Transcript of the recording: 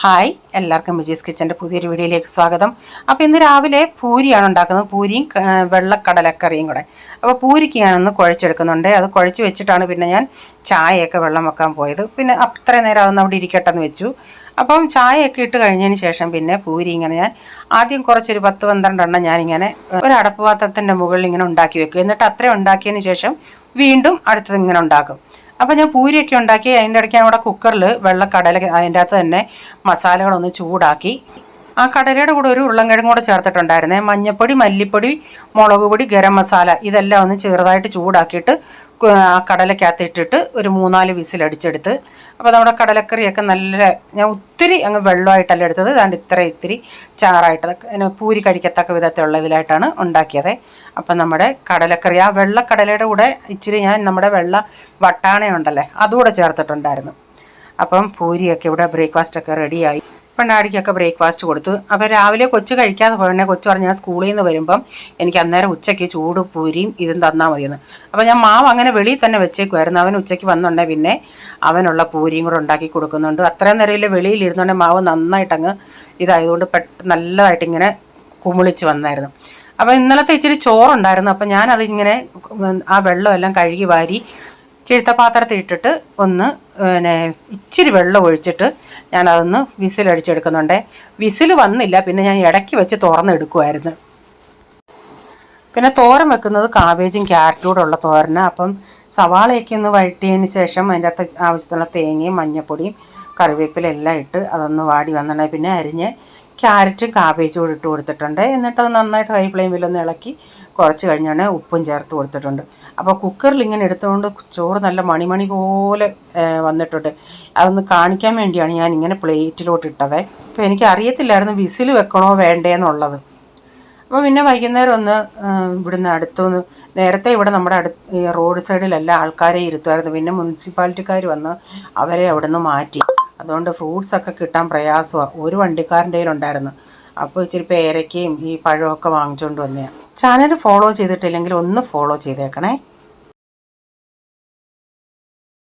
Hi, എല്ലാവർക്കും വിജീസ് കിച്ചൻ്റെ പുതിയൊരു വീഡിയോയിലേക്ക് സ്വാഗതം. അപ്പോൾ ഇന്ന് രാവിലെ പൂരിയാണ് ഉണ്ടാക്കുന്നത്. പൂരിയും വെള്ളക്കടലക്കറിയും കൂടെ. അപ്പോൾ പൂരിക്ക് ഞാനൊന്ന് കുഴച്ചെടുക്കുന്നുണ്ട്. അത് കുഴച്ച് വെച്ചിട്ടാണ് പിന്നെ ഞാൻ ചായയൊക്കെ വെള്ളം വെക്കാൻ പോയത്. പിന്നെ അത്രയും നേരം അതൊന്ന് അവിടെ ഇരിക്കട്ടെന്ന് വെച്ചു. അപ്പം ചായയൊക്കെ ഇട്ട് കഴിഞ്ഞതിന് ശേഷം പിന്നെ പൂരി ഇങ്ങനെ ഞാൻ ആദ്യം കുറച്ചൊരു 10-12 എണ്ണം ഞാനിങ്ങനെ ഒരു അടപ്പ് പാത്രത്തിൻ്റെ മുകളിൽ ഇങ്ങനെ ഉണ്ടാക്കി വെക്കും. എന്നിട്ട് അത്രയും ഉണ്ടാക്കിയതിന് ശേഷം വീണ്ടും അടുത്തത് ഇങ്ങനെ ഉണ്ടാക്കും. അപ്പോൾ ഞാൻ പൂരിയൊക്കെ ഉണ്ടാക്കി അതിൻ്റെ ഇടയ്ക്ക് ഞാൻ ഇവിടെ കുക്കറിൽ വെള്ളക്കടല അതിൻ്റെ അകത്ത് തന്നെ മസാലകളൊന്ന് ചൂടാക്കി ആ കടലയുടെ കൂടെ ഒരു ഉരുളൻകിഴങ്ങ് കൂടെ ചേർത്തിട്ടുണ്ടായിരുന്നേ. മഞ്ഞൾപ്പൊടി, മല്ലിപ്പൊടി, മുളക് പൊടി, ഗരം മസാല ഇതെല്ലാം ഒന്ന് ചെറുതായിട്ട് ചൂടാക്കിയിട്ട് ആ കടലക്കകത്ത് ഇട്ടിട്ട് ഒരു 3-4 വിസിലടിച്ചെടുത്ത്. അപ്പോൾ നമ്മുടെ കടലക്കറിയൊക്കെ നല്ല ഞാൻ ഒത്തിരി അങ്ങ് വെള്ളമായിട്ടല്ല എടുത്തത്. അതുകൊണ്ട് ഇത്തിരി ചാറായിട്ട് പൂരി കഴിക്കത്തക്ക വിധത്തിലുള്ള ഇതിലായിട്ടാണ് ഉണ്ടാക്കിയത്. അപ്പം നമ്മുടെ കടലക്കറി ആ വെള്ളക്കടലയുടെ കൂടെ ഇച്ചിരി ഞാൻ നമ്മുടെ വെള്ള വട്ടാണയുണ്ടല്ലേ അതുകൂടെ ചേർത്തിട്ടുണ്ടായിരുന്നു. അപ്പം പൂരിയൊക്കെ ഇവിടെ ബ്രേക്ക്ഫാസ്റ്റൊക്കെ റെഡിയായി. അപ്പം ഡാഡിക്കൊക്കെ ബ്രേക്ക്ഫാസ്റ്റ് കൊടുത്തു. അപ്പോൾ രാവിലെ കൊച്ചു കഴിക്കാതെ പോയണേ കൊച്ചു പറഞ്ഞ് ഞാൻ സ്കൂളിൽ നിന്ന് വരുമ്പം എനിക്ക് അന്നേരം ഉച്ചയ്ക്ക് ചൂട് പൂരിയും ഇതും തന്നാൽ മതിയെന്ന്. അപ്പോൾ ഞാൻ മാവ് അങ്ങനെ വെളിയിൽ തന്നെ വെച്ചേക്കുമായിരുന്നു. അവൻ ഉച്ചയ്ക്ക് വന്നുണ്ടെങ്കിൽ പിന്നെ അവനുള്ള പൂരിയും കൂടെ ഉണ്ടാക്കി കൊടുക്കുന്നുണ്ട്. അത്രയും നേരം വെളിയിൽ ഇരുന്നുണ്ടെങ്കിൽ മാവ് നന്നായിട്ടങ്ങ് ഇതായതുകൊണ്ട് നല്ലതായിട്ട് ഇങ്ങനെ കുമിളിച്ച് വന്നായിരുന്നു. അപ്പോൾ ഇന്നലത്തെ ഇച്ചിരി ചോറുണ്ടായിരുന്നു. അപ്പം ഞാനതിങ്ങനെ ആ വെള്ളമെല്ലാം കഴുകി വാരി പാത്രത്തിൽ ഇട്ടിട്ട് ഒന്ന് ഇച്ചിരി വെള്ളം ഒഴിച്ചിട്ട് ഞാനതൊന്ന് വിസിലടിച്ചെടുക്കുന്നുണ്ട്. വിസിൽ വന്നില്ല, പിന്നെ ഞാൻ ഇടയ്ക്ക് വെച്ച് തുറന്നെടുക്കുമായിരുന്നു. പിന്നെ തോരൻ വെക്കുന്നത് കാബേജും ക്യാരറ്റും കൂടെ ഉള്ള തോരനാണ്. അപ്പം സവാളയൊക്കെ ഒന്ന് വഴറ്റിയതിന് ശേഷം അതിൻ്റെ അകത്ത് ആവശ്യത്തിനുള്ള തേങ്ങയും മഞ്ഞൾപ്പൊടിയും കറിവേപ്പില എല്ലാം ഇട്ട് അതൊന്ന് വാടി വന്നിട്ടുണ്ടെങ്കിൽ പിന്നെ അരിഞ്ഞ് ക്യാരറ്റും കാബേജും കൂടി ഇട്ട് കൊടുത്തിട്ടുണ്ട്. എന്നിട്ടത് നന്നായിട്ട് ഹൈ ഫ്ലെയിമിലൊന്ന് ഇളക്കി കുറച്ച് കഴിഞ്ഞാണ് ഉപ്പും ചേർത്ത് കൊടുത്തിട്ടുണ്ട്. അപ്പോൾ കുക്കറിൽ ഇങ്ങനെ എടുത്തുകൊണ്ട് ചോറ് നല്ല മണിമണി പോലെ വന്നിട്ടുണ്ട്. അതൊന്ന് കാണിക്കാൻ വേണ്ടിയാണ് ഞാൻ ഇങ്ങനെ പ്ലേറ്റിലോട്ട് ഇട്ടത്. അപ്പോൾ എനിക്ക് അറിയത്തില്ലായിരുന്നു വിസിൽ വെക്കണോ വേണ്ടേന്നുള്ളത്. അപ്പോൾ പിന്നെ വൈകുന്നേരം ഒന്ന് ഇവിടുന്ന് അടുത്തൊന്ന് നേരത്തെ ഇവിടെ നമ്മുടെ റോഡ് സൈഡിലെല്ലാം ആൾക്കാരെ ഇരുത്തുമായിരുന്നു. പിന്നെ മുനിസിപ്പാലിറ്റിക്കാർ വന്ന് അവരെ അവിടെ നിന്ന് മാറ്റി. അതുകൊണ്ട് ഫ്രൂട്ട്സൊക്കെ കിട്ടാൻ പ്രയാസമാണ്. ഒരു വണ്ടിക്കാരൻ്റെ കയ്യിലുണ്ടായിരുന്നു. അപ്പോൾ ഇച്ചിരി പേരയ്ക്കയും ഈ പഴമൊക്കെ വാങ്ങിച്ചുകൊണ്ട് വന്നതാണ്. ചാനൽ ഫോളോ ചെയ്തിട്ടില്ലെങ്കിൽ ഒന്ന് ഫോളോ ചെയ്തേക്കണേ.